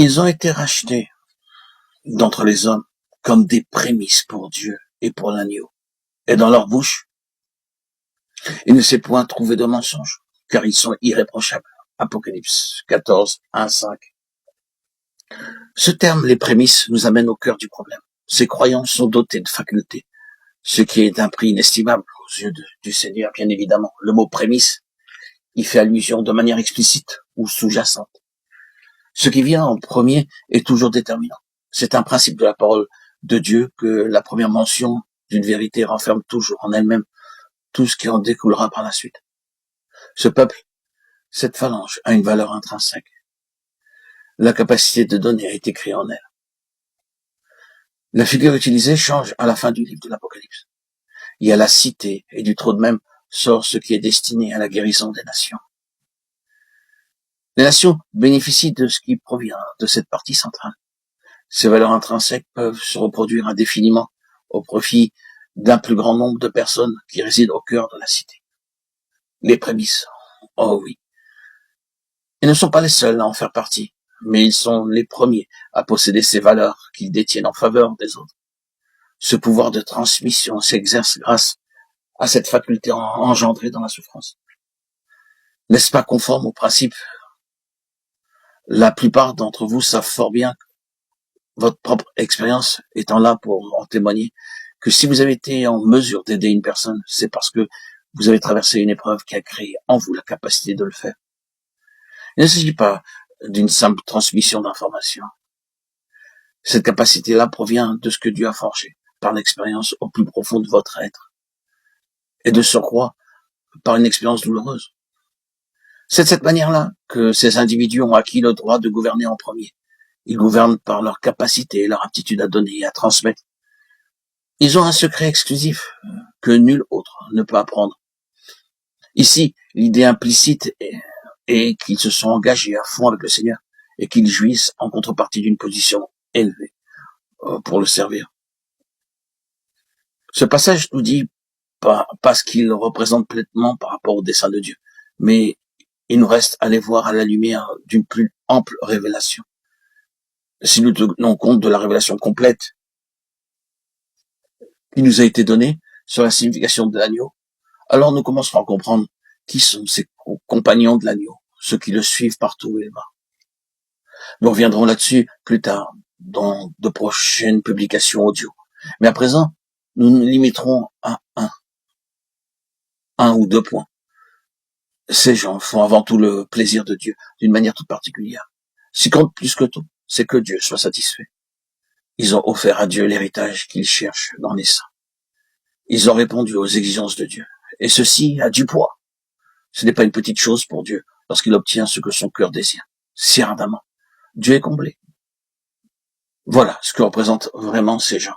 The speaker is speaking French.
Ils ont été rachetés d'entre les hommes comme des prémices pour Dieu et pour l'agneau. Et dans leur bouche, il ne s'est point trouvé de mensonge, car ils sont irréprochables. Apocalypse 14, 1, 5. Ce terme, les prémices, nous amène au cœur du problème. Ces croyants sont dotés de facultés, ce qui est un prix inestimable aux yeux du Seigneur, bien évidemment. Le mot prémisse, il fait allusion de manière explicite ou sous-jacente. Ce qui vient en premier est toujours déterminant. C'est un principe de la parole de Dieu que la première mention d'une vérité renferme toujours en elle-même tout ce qui en découlera par la suite. Ce peuple, cette phalange, a une valeur intrinsèque. La capacité de donner a été créée en elle. La figure utilisée change à la fin du livre de l'Apocalypse. Il y a la cité, et du trône même sort ce qui est destiné à la guérison des nations. Les nations bénéficient de ce qui provient de cette partie centrale. Ces valeurs intrinsèques peuvent se reproduire indéfiniment au profit d'un plus grand nombre de personnes qui résident au cœur de la cité. Les prémices, oh oui. Ils ne sont pas les seuls à en faire partie, mais ils sont les premiers à posséder ces valeurs qu'ils détiennent en faveur des autres. Ce pouvoir de transmission s'exerce grâce à cette faculté engendrée dans la souffrance. N'est-ce pas conforme au principe? La plupart d'entre vous savent fort bien, votre propre expérience étant là pour en témoigner, que si vous avez été en mesure d'aider une personne, c'est parce que vous avez traversé une épreuve qui a créé en vous la capacité de le faire. Il ne s'agit pas d'une simple transmission d'informations. Cette capacité-là provient de ce que Dieu a forgé par l'expérience au plus profond de votre être et de surcroît par une expérience douloureuse. C'est de cette manière-là que ces individus ont acquis le droit de gouverner en premier. Ils gouvernent par leur capacité et leur aptitude à donner et à transmettre. Ils ont un secret exclusif que nul autre ne peut apprendre. Ici, l'idée implicite est qu'ils se sont engagés à fond avec le Seigneur et qu'ils jouissent en contrepartie d'une position élevée pour le servir. Ce passage nous dit pas ce qu'il représente pleinement par rapport au dessein de Dieu, mais il nous reste à les voir à la lumière d'une plus ample révélation. Si nous tenons compte de la révélation complète qui nous a été donnée sur la signification de l'agneau, alors nous commencerons à comprendre qui sont ces compagnons de l'agneau, ceux qui le suivent partout où il va. Nous reviendrons là-dessus plus tard dans de prochaines publications audio. Mais à présent, nous nous limiterons à un ou deux points. Ces gens font avant tout le plaisir de Dieu d'une manière toute particulière. Ce qui compte plus que tout, c'est que Dieu soit satisfait. Ils ont offert à Dieu l'héritage qu'ils cherchent dans les saints. Ils ont répondu aux exigences de Dieu. Et ceci a du poids. Ce n'est pas une petite chose pour Dieu lorsqu'il obtient ce que son cœur désire, si ardemment. Dieu est comblé. Voilà ce que représentent vraiment ces gens.